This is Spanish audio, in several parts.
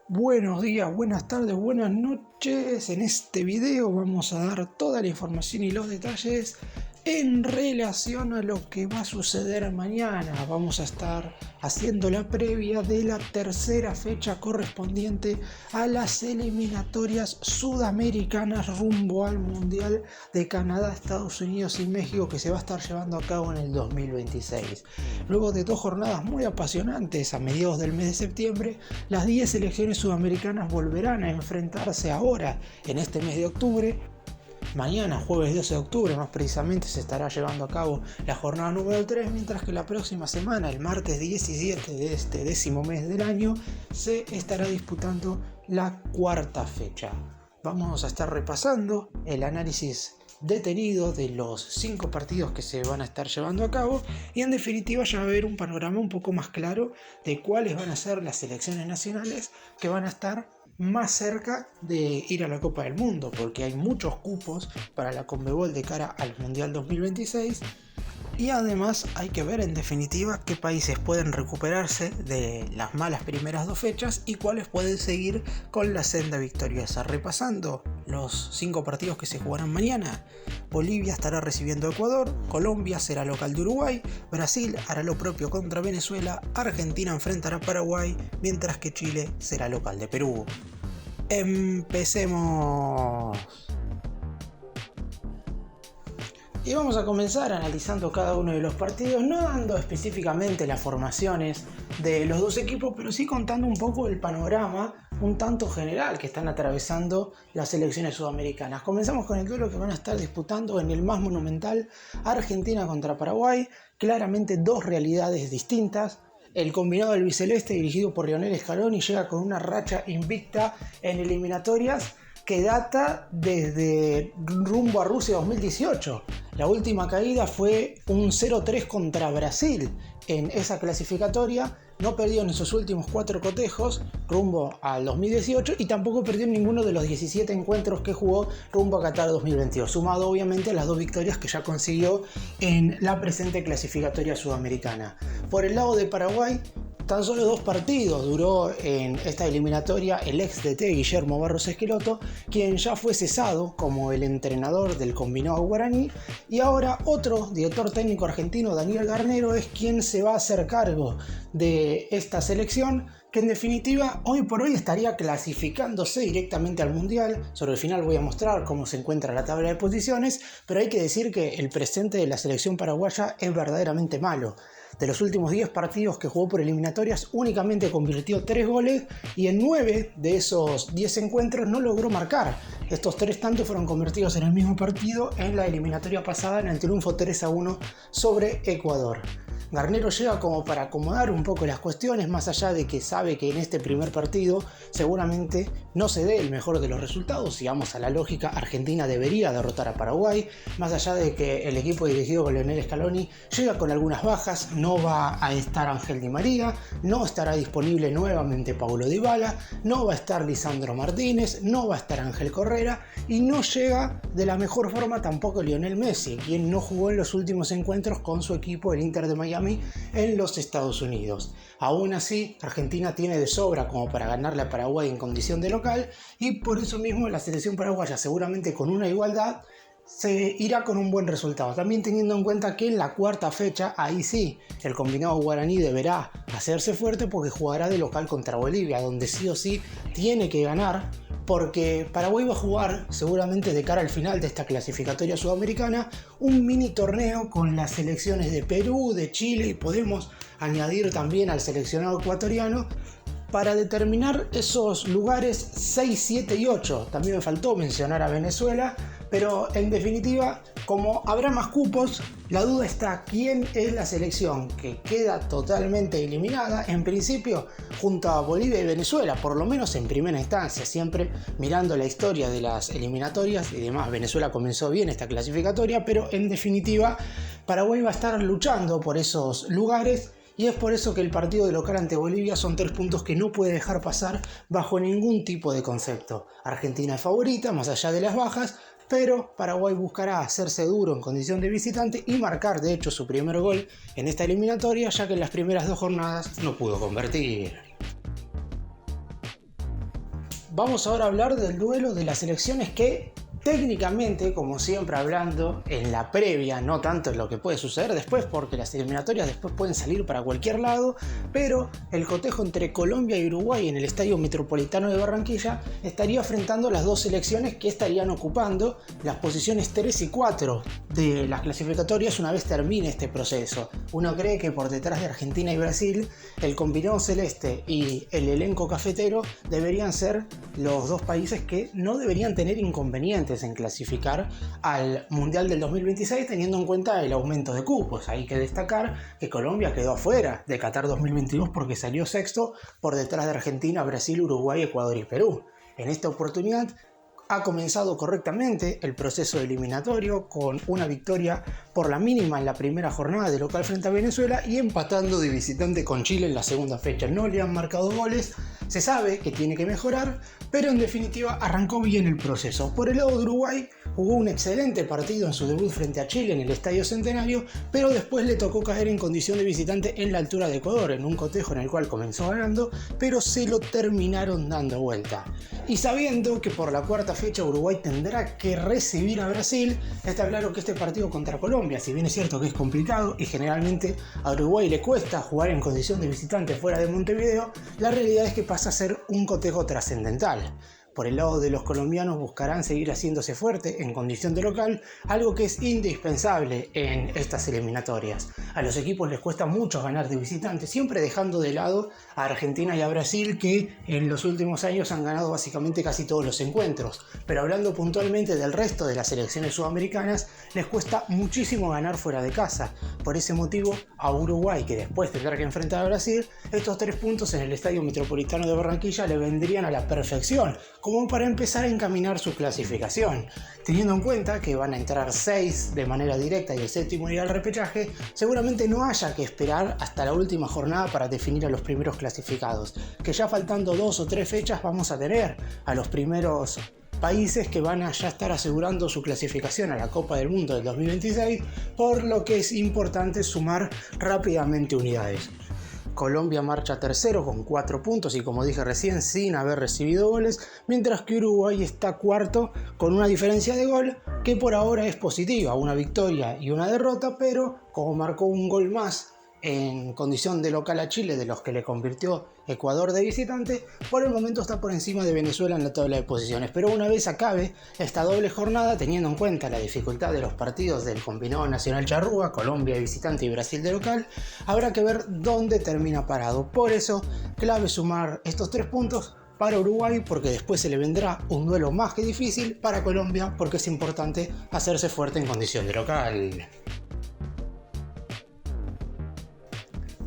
Buenos días, buenas tardes, buenas noches. En este video vamos a dar toda la información y los detalles en relación a lo que va a suceder mañana. Vamos a estar haciendo la previa de la tercera fecha correspondiente a las eliminatorias sudamericanas rumbo al Mundial de Canadá, Estados Unidos y México, que se va a estar llevando a cabo en el 2026. Luego de dos jornadas muy apasionantes a mediados del mes de septiembre, las 10 selecciones sudamericanas volverán a enfrentarse ahora en este mes de octubre. Mañana, jueves 12 de octubre, más precisamente, se estará llevando a cabo la jornada número 3, mientras que la próxima semana, el martes 17 de este 10º mes del año, se estará disputando la cuarta fecha. Vamos a estar repasando el análisis detenido de los 5 partidos que se van a estar llevando a cabo y en definitiva ya va a haber un panorama un poco más claro de cuáles van a ser las selecciones nacionales que van a estar más cerca de ir a la Copa del Mundo, porque hay muchos cupos para la Conmebol de cara al Mundial 2026 y además hay que ver en definitiva qué países pueden recuperarse de las malas primeras dos fechas y cuáles pueden seguir con la senda victoriosa. Repasando los 5 partidos que se jugarán mañana: Bolivia estará recibiendo a Ecuador, Colombia será local de Uruguay, Brasil hará lo propio contra Venezuela, Argentina enfrentará a Paraguay, mientras que Chile será local de Perú. Empecemos. Y vamos a comenzar analizando cada uno de los partidos, no dando específicamente las formaciones de los dos equipos, pero sí contando un poco el panorama un tanto general que están atravesando las selecciones sudamericanas. Comenzamos con el duelo que van a estar disputando en el más monumental, Argentina contra Paraguay. Claramente dos realidades distintas. El combinado albiceleste, dirigido por Lionel Scaloni, llega con una racha invicta en eliminatorias que data desde rumbo a Rusia 2018. La última caída fue un 0-3 contra Brasil en esa clasificatoria. No perdió en esos últimos 4 cotejos rumbo al 2018 y tampoco perdió en ninguno de los 17 encuentros que jugó rumbo a Qatar 2022, sumado obviamente a las 2 victorias que ya consiguió en la presente clasificatoria sudamericana. Por el lado de Paraguay, tan solo 2 partidos duró en esta eliminatoria el ex DT Guillermo Barros Esqueloto, quien ya fue cesado como el entrenador del combinado guaraní, y ahora otro director técnico argentino, Daniel Garnero, es quien se va a hacer cargo de esta selección, que en definitiva hoy por hoy estaría clasificándose directamente al Mundial. Sobre el final voy a mostrar cómo se encuentra la tabla de posiciones, pero hay que decir que el presente de la selección paraguaya es verdaderamente malo. De los últimos 10 partidos que jugó por eliminatorias, únicamente convirtió 3 goles y en 9 de esos 10 encuentros no logró marcar. Estos 3 tantos fueron convertidos en el mismo partido en la eliminatoria pasada, en el triunfo 3-1 sobre Ecuador. Garnero llega como para acomodar un poco las cuestiones, más allá de que sabe que en este primer partido seguramente no se dé el mejor de los resultados. Si vamos a la lógica, Argentina debería derrotar a Paraguay, más allá de que el equipo dirigido por Lionel Scaloni llega con algunas bajas. No va a estar Ángel Di María, no estará disponible nuevamente Paulo Dybala, no va a estar Lisandro Martínez, no va a estar Ángel Correa y no llega de la mejor forma tampoco Lionel Messi, quien no jugó en los últimos encuentros con su equipo, el Inter de Miami, en los Estados Unidos. Aún así, Argentina tiene de sobra como para ganarle a Paraguay en condición de local, y por eso mismo la selección paraguaya, seguramente con una igualdad, se irá con un buen resultado. También teniendo en cuenta que en la cuarta fecha, ahí sí, el combinado guaraní deberá hacerse fuerte porque jugará de local contra Bolivia, donde sí o sí tiene que ganar, porque Paraguay va a jugar seguramente de cara al final de esta clasificatoria sudamericana un mini torneo con las selecciones de Perú, de Chile, y podemos añadir también al seleccionado ecuatoriano para determinar esos lugares 6, 7 y 8. También me faltó mencionar a Venezuela, pero en definitiva, como habrá más cupos, la duda está quién es la selección que queda totalmente eliminada, en principio junto a Bolivia y Venezuela, por lo menos en primera instancia, siempre mirando la historia de las eliminatorias y demás. Venezuela comenzó bien esta clasificatoria, pero en definitiva Paraguay va a estar luchando por esos lugares. Y es por eso que el partido de local ante Bolivia son 3 puntos que no puede dejar pasar bajo ningún tipo de concepto. Argentina es favorita, más allá de las bajas, pero Paraguay buscará hacerse duro en condición de visitante y marcar de hecho su primer gol en esta eliminatoria, ya que en las primeras 2 jornadas no pudo convertir. Vamos ahora a hablar del duelo de las selecciones que técnicamente, como siempre hablando en la previa, no tanto en lo que puede suceder después, porque las eliminatorias después pueden salir para cualquier lado, pero el cotejo entre Colombia y Uruguay en el Estadio Metropolitano de Barranquilla estaría enfrentando las dos selecciones que estarían ocupando las posiciones 3 y 4 de las clasificatorias una vez termine este proceso. Uno cree que por detrás de Argentina y Brasil, el combinado celeste y el elenco cafetero deberían ser los dos países que no deberían tener inconvenientes en clasificar al Mundial del 2026, teniendo en cuenta el aumento de cupos. Hay que destacar que Colombia quedó afuera de Qatar 2022 porque salió sexto por detrás de Argentina, Brasil, Uruguay, Ecuador y Perú. En esta oportunidad ha comenzado correctamente el proceso eliminatorio con una victoria por la mínima en la primera jornada de local frente a Venezuela y empatando de visitante con Chile en la segunda fecha. No le han marcado goles, se sabe que tiene que mejorar, pero en definitiva arrancó bien el proceso. Por el lado de Uruguay, jugó un excelente partido en su debut frente a Chile en el Estadio Centenario, pero después le tocó caer en condición de visitante en la altura de Ecuador, en un cotejo en el cual comenzó ganando, pero se lo terminaron dando vuelta. Y sabiendo que por la cuarta fecha Uruguay tendrá que recibir a Brasil, está claro que este partido contra Colombia, si bien es cierto que es complicado y generalmente a Uruguay le cuesta jugar en condición de visitante fuera de Montevideo, la realidad es que pasa a ser un cotejo trascendental. Por el lado de los colombianos buscarán seguir haciéndose fuerte en condición de local, algo que es indispensable en estas eliminatorias. A los equipos les cuesta mucho ganar de visitante, siempre dejando de lado a Argentina y a Brasil, que en los últimos años han ganado básicamente casi todos los encuentros. Pero hablando puntualmente del resto de las selecciones sudamericanas, les cuesta muchísimo ganar fuera de casa. Por ese motivo, a Uruguay, que después tendrá que enfrentar a Brasil, estos 3 puntos en el Estadio Metropolitano de Barranquilla le vendrían a la perfección, como para empezar a encaminar su clasificación. Teniendo en cuenta que van a entrar 6 de manera directa y el séptimo irá al repechaje, seguramente no haya que esperar hasta la última jornada para definir a los primeros clasificados, que ya faltando 2 o 3 fechas vamos a tener a los primeros países que van a ya estar asegurando su clasificación a la Copa del Mundo del 2026, por lo que es importante sumar rápidamente unidades. Colombia marcha tercero con 4 puntos y, como dije recién, sin haber recibido goles, mientras que Uruguay está cuarto con una diferencia de gol que por ahora es positiva, una victoria y una derrota, pero como marcó un gol más en condición de local a Chile de los que le convirtió Ecuador de visitante, por el momento está por encima de Venezuela en la tabla de posiciones. Pero una vez acabe esta doble jornada, teniendo en cuenta la dificultad de los partidos del combinado nacional charrúa, Colombia de visitante y Brasil de local, habrá que ver dónde termina parado. Por eso, clave sumar estos 3 puntos para Uruguay, porque después se le vendrá un duelo más que difícil para Colombia, porque es importante hacerse fuerte en condición de local.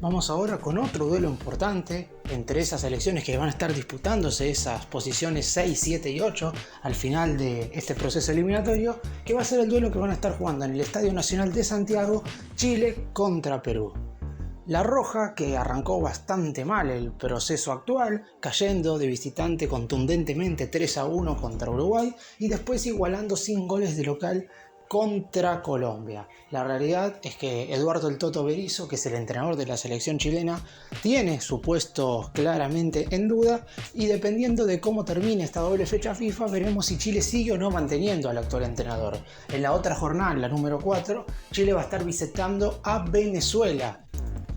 Vamos ahora con otro duelo importante entre esas selecciones que van a estar disputándose esas posiciones 6, 7 y 8 al final de este proceso eliminatorio, que va a ser el duelo que van a estar jugando en el Estadio Nacional de Santiago, Chile contra Perú. La Roja, que arrancó bastante mal el proceso actual, cayendo de visitante contundentemente 3-1 contra Uruguay y después igualando sin goles de local contra Colombia. La realidad es que Eduardo el Toto Berizzo, que es el entrenador de la selección chilena, tiene su puesto claramente en duda, y dependiendo de cómo termine esta doble fecha FIFA, veremos si Chile sigue o no manteniendo al actual entrenador. En la otra jornada, en la número 4, Chile va a estar visitando a Venezuela.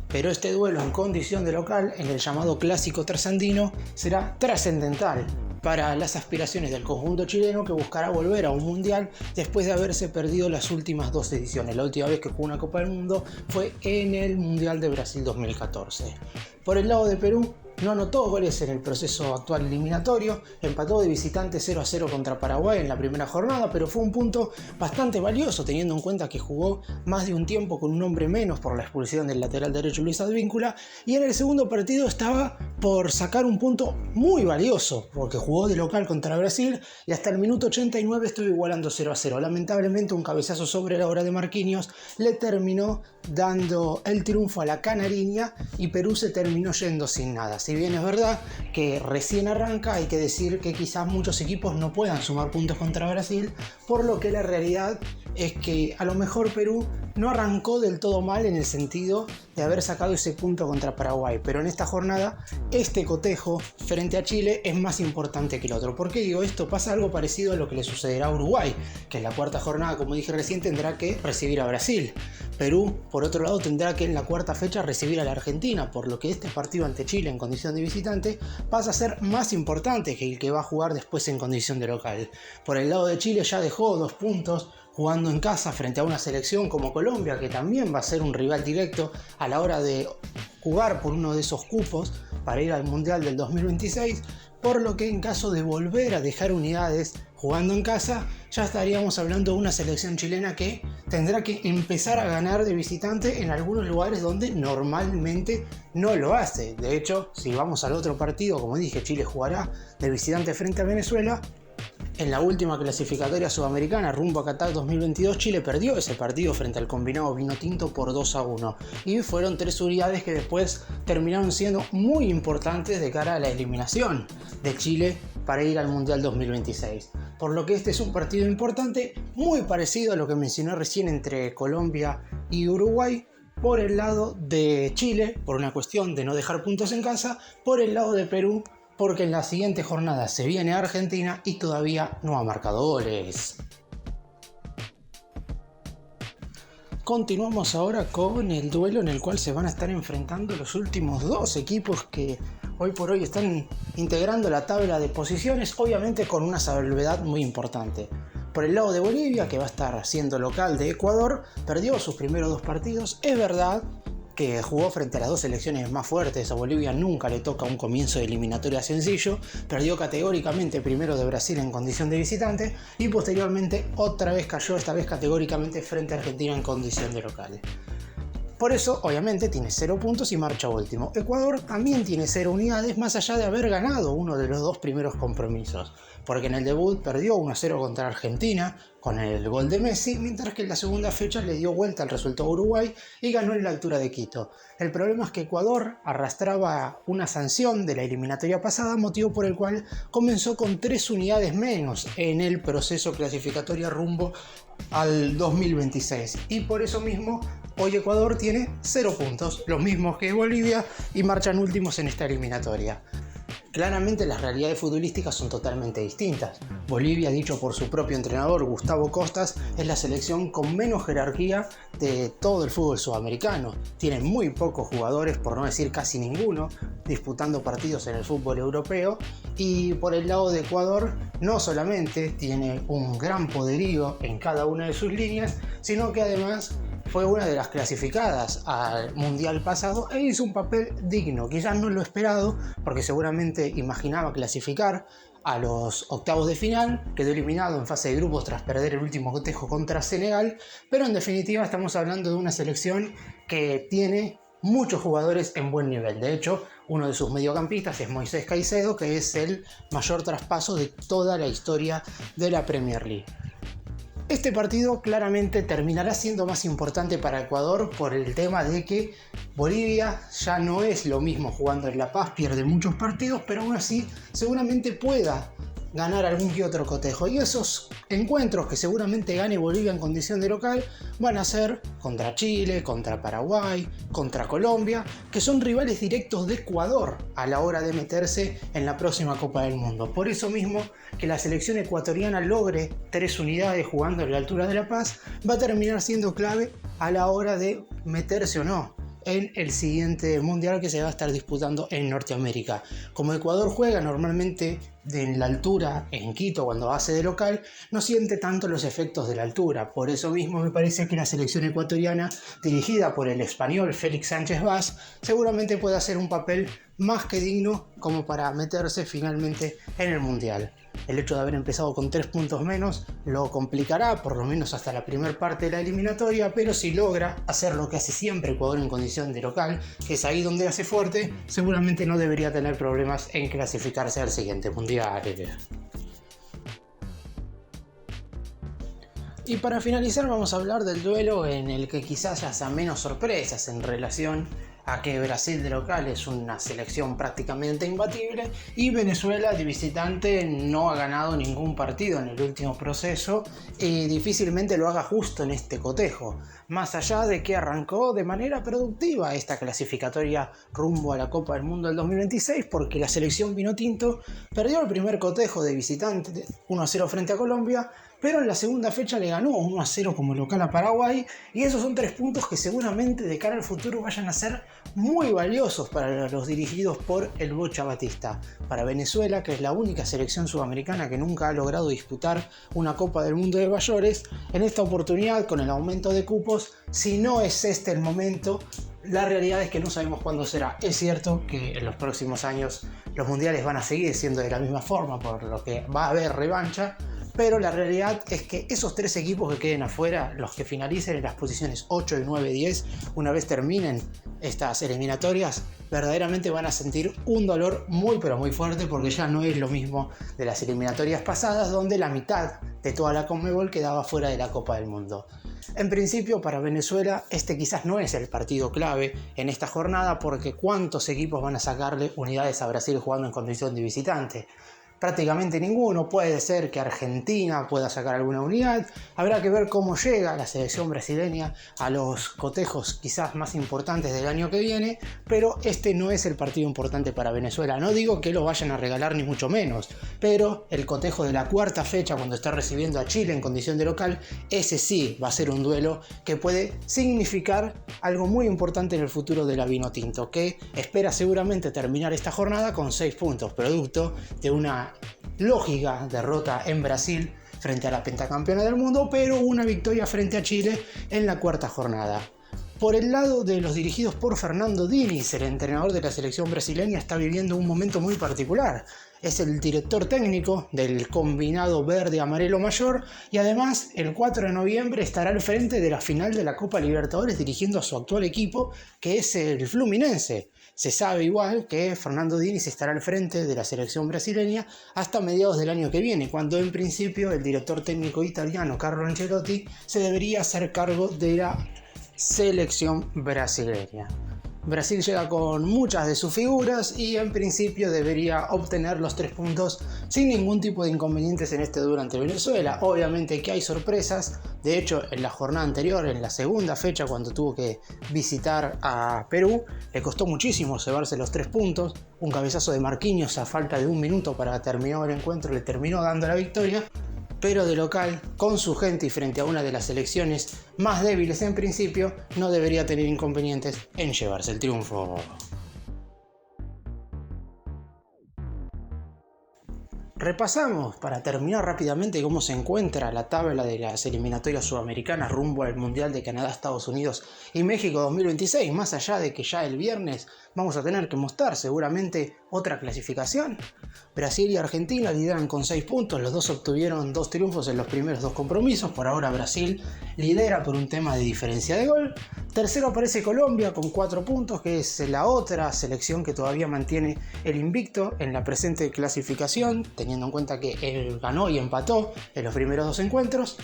Pero este duelo en condición de local, en el llamado clásico trasandino, será trascendental para las aspiraciones del conjunto chileno, que buscará volver a un mundial después de haberse perdido las últimas 2 ediciones. La última vez que jugó una Copa del Mundo fue en el Mundial de Brasil 2014. Por el lado de Perú, no anotó goles en el proceso actual eliminatorio, empató de visitante 0-0 contra Paraguay en la primera jornada, pero fue un punto bastante valioso teniendo en cuenta que jugó más de un tiempo con un hombre menos por la expulsión del lateral derecho Luis Advíncula, y en el segundo partido estaba por sacar un punto muy valioso porque jugó de local contra Brasil y hasta el minuto 89 estuvo igualando 0-0. Lamentablemente, un cabezazo sobre la hora de Marquinhos le terminó dando el triunfo a la canariña y Perú se terminó yendo sin nada. Si bien es verdad que recién arranca, hay que decir que quizás muchos equipos no puedan sumar puntos contra Brasil, por lo que la realidad es que a lo mejor Perú no arrancó del todo mal en el sentido de haber sacado ese punto contra Paraguay, pero en esta jornada este cotejo frente a Chile es más importante que el otro. ¿Por qué digo esto? Pasa algo parecido a lo que le sucederá a Uruguay, que en la cuarta jornada, como dije recién, tendrá que recibir a Brasil. Perú, por otro lado, tendrá que en la cuarta fecha recibir a la Argentina, por lo que este partido ante Chile en condición de visitante pasa a ser más importante que el que va a jugar después en condición de local. Por el lado de Chile ya dejó 2 puntos jugando en casa frente a una selección como Colombia, que también va a ser un rival directo a la hora de jugar por uno de esos cupos para ir al Mundial del 2026, por lo que en caso de volver a dejar unidades jugando en casa, ya estaríamos hablando de una selección chilena que tendrá que empezar a ganar de visitante en algunos lugares donde normalmente no lo hace. De hecho, si vamos al otro partido, como dije, Chile jugará de visitante frente a Venezuela. En la última clasificatoria sudamericana rumbo a Qatar 2022, Chile perdió ese partido frente al combinado vinotinto por 2-1 y fueron 3 unidades que después terminaron siendo muy importantes de cara a la eliminación de Chile para ir al Mundial 2026. Por lo que este es un partido importante, muy parecido a lo que mencioné recién entre Colombia y Uruguay, por el lado de Chile, por una cuestión de no dejar puntos en casa, por el lado de Perú, porque en la siguiente jornada se viene a Argentina y todavía no ha marcado goles. Continuamos ahora con el duelo en el cual se van a estar enfrentando los últimos 2 equipos que hoy por hoy están integrando la tabla de posiciones, obviamente con una salvedad muy importante. Por el lado de Bolivia, que va a estar siendo local de Ecuador, perdió sus primeros 2 partidos. Es verdad que jugó frente a las 2 selecciones más fuertes. A Bolivia nunca le toca un comienzo de eliminatoria sencillo. Perdió categóricamente primero de Brasil en condición de visitante y posteriormente otra vez cayó, esta vez categóricamente frente a Argentina en condición de local. Por eso, obviamente, tiene 0 puntos y marcha último. Ecuador también tiene 0 unidades, más allá de haber ganado uno de los 2 primeros compromisos, porque en el debut perdió 1-0 contra Argentina con el gol de Messi, mientras que en la segunda fecha le dio vuelta al resultado a Uruguay y ganó en la altura de Quito. El problema es que Ecuador arrastraba una sanción de la eliminatoria pasada, motivo por el cual comenzó con 3 unidades menos en el proceso clasificatorio rumbo al 2026, y por eso mismo hoy Ecuador tiene 0 puntos, los mismos que Bolivia, y marchan últimos en esta eliminatoria. Claramente las realidades futbolísticas son totalmente distintas. Bolivia, dicho por su propio entrenador Gustavo Costas, es la selección con menos jerarquía de todo el fútbol sudamericano. Tiene muy pocos jugadores, por no decir casi ninguno, disputando partidos en el fútbol europeo. Y por el lado de Ecuador, no solamente tiene un gran poderío en cada una de sus líneas, sino que además fue una de las clasificadas al Mundial pasado e hizo un papel digno, quizás no lo esperado, porque seguramente imaginaba clasificar a los octavos de final, quedó eliminado en fase de grupos tras perder el último cotejo contra Senegal, pero en definitiva estamos hablando de una selección que tiene muchos jugadores en buen nivel. De hecho, uno de sus mediocampistas es Moisés Caicedo, que es el mayor traspaso de toda la historia de la Premier League. Este partido claramente terminará siendo más importante para Ecuador por el tema de que Bolivia ya no es lo mismo jugando en La Paz, pierde muchos partidos, pero aún así seguramente pueda ganar algún que otro cotejo. Y esos encuentros que seguramente gane Bolivia en condición de local van a ser contra Chile, contra Paraguay, contra Colombia, que son rivales directos de Ecuador a la hora de meterse en la próxima Copa del Mundo. Por eso mismo que la selección ecuatoriana logre 3 unidades jugando en la altura de La Paz va a terminar siendo clave a la hora de meterse o no en el siguiente mundial que se va a estar disputando en Norteamérica. Como Ecuador juega normalmente en la altura en Quito cuando hace de local, no siente tanto los efectos de la altura. Por eso mismo me parece que la selección ecuatoriana, dirigida por el español Félix Sánchez Vaz, seguramente puede hacer un papel más que digno como para meterse finalmente en el mundial. El hecho de haber empezado con 3 puntos menos lo complicará por lo menos hasta la primera parte de la eliminatoria, pero si logra hacer lo que hace siempre Ecuador en condición de local, que es ahí donde hace fuerte, seguramente no debería tener problemas en clasificarse al siguiente mundial. Y para finalizar vamos a hablar del duelo en el que quizás haya menos sorpresas en relación a que Brasil de local es una selección prácticamente imbatible y Venezuela de visitante no ha ganado ningún partido en el último proceso y difícilmente lo haga justo en este cotejo, más allá de que arrancó de manera productiva esta clasificatoria rumbo a la Copa del Mundo del 2026 porque la selección vinotinto perdió el primer cotejo de visitante 1-0 frente a Colombia, pero en la segunda fecha le ganó 1-0 como local a Paraguay y esos son 3 puntos que seguramente de cara al futuro vayan a ser muy valiosos para los dirigidos por el Bocha Batista. Para Venezuela, que es la única selección sudamericana que nunca ha logrado disputar una Copa del Mundo de mayores, en esta oportunidad con el aumento de cupos, si no es este el momento, la realidad es que no sabemos cuándo será. Es cierto que en los próximos años los mundiales van a seguir siendo de la misma forma, por lo que va a haber revancha, pero la realidad es que esos 3 equipos que queden afuera, los que finalicen en las posiciones 8, 9, 10, una vez terminen estas eliminatorias, verdaderamente van a sentir un dolor muy pero muy fuerte porque ya no es lo mismo de las eliminatorias pasadas donde la mitad de toda la Conmebol quedaba fuera de la Copa del Mundo. En principio para Venezuela este quizás no es el partido clave en esta jornada porque ¿cuántos equipos van a sacarle unidades a Brasil jugando en condición de visitante? Prácticamente ninguno. Puede ser que Argentina pueda sacar alguna unidad. Habrá que ver cómo llega la selección brasileña a los cotejos quizás más importantes del año que viene, pero este no es el partido importante para Venezuela. No digo que lo vayan a regalar ni mucho menos, pero el cotejo de la cuarta fecha cuando está recibiendo a Chile en condición de local, ese sí va a ser un duelo que puede significar algo muy importante en el futuro de la Vinotinto, que espera seguramente terminar esta jornada con 6 puntos, producto de una lógica derrota en Brasil frente a la pentacampeona del mundo, pero una victoria frente a Chile en la cuarta jornada. Por el lado de los dirigidos por Fernando Diniz, el entrenador de la selección brasileña está viviendo un momento muy particular. Es el director técnico del combinado verde-amarelo mayor y además el 4 de noviembre estará al frente de la final de la Copa Libertadores dirigiendo a su actual equipo, que es el Fluminense. Se sabe igual que Fernando Diniz estará al frente de la selección brasileña hasta mediados del año que viene, cuando en principio el director técnico italiano Carlo Ancelotti se debería hacer cargo de la selección brasileña. Brasil llega con muchas de sus figuras y en principio debería obtener los 3 puntos sin ningún tipo de inconvenientes en este duelo ante Venezuela. Obviamente que hay sorpresas, de hecho en la jornada anterior, en la segunda fecha cuando tuvo que visitar a Perú, le costó muchísimo llevarse los 3 puntos, un cabezazo de Marquinhos a falta de 1 minuto para terminar el encuentro le terminó dando la victoria. Pero de local, con su gente y frente a una de las selecciones más débiles en principio, no debería tener inconvenientes en llevarse el triunfo. Repasamos para terminar rápidamente cómo se encuentra la tabla de las eliminatorias sudamericanas rumbo al Mundial de Canadá, Estados Unidos y México 2026, más allá de que ya el viernes vamos a tener que mostrar seguramente otra clasificación. Brasil y Argentina lideran con 6 puntos, los dos obtuvieron 2 triunfos en los primeros 2 compromisos, por ahora Brasil lidera por un tema de diferencia de gol. Tercero aparece Colombia con 4 puntos, que es la otra selección que todavía mantiene el invicto en la presente clasificación, teniendo en cuenta que él ganó y empató en los primeros 2 encuentros.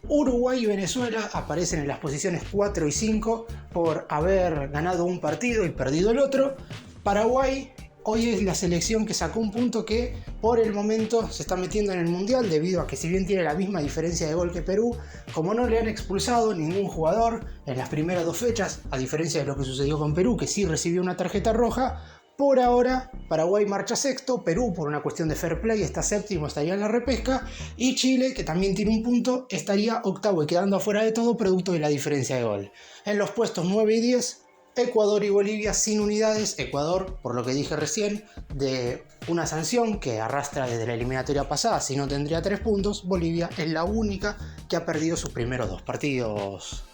Uruguay y Venezuela aparecen en las posiciones 4 y 5 por haber ganado un partido y perdido el otro. Paraguay hoy es la selección que sacó un punto que por el momento se está metiendo en el Mundial debido a que si bien tiene la misma diferencia de gol que Perú, como no le han expulsado ningún jugador en las primeras 2 fechas, a diferencia de lo que sucedió con Perú que sí recibió una tarjeta roja, por ahora Paraguay marcha sexto, Perú por una cuestión de fair play está séptimo, estaría en la repesca, y Chile, que también tiene un punto, estaría octavo y quedando afuera de todo producto de la diferencia de gol. En los puestos 9 y 10, Ecuador y Bolivia sin unidades. Ecuador, por lo que dije recién, de una sanción que arrastra desde la eliminatoria pasada, si no tendría 3 puntos. Bolivia es la única que ha perdido sus primeros 2 partidos.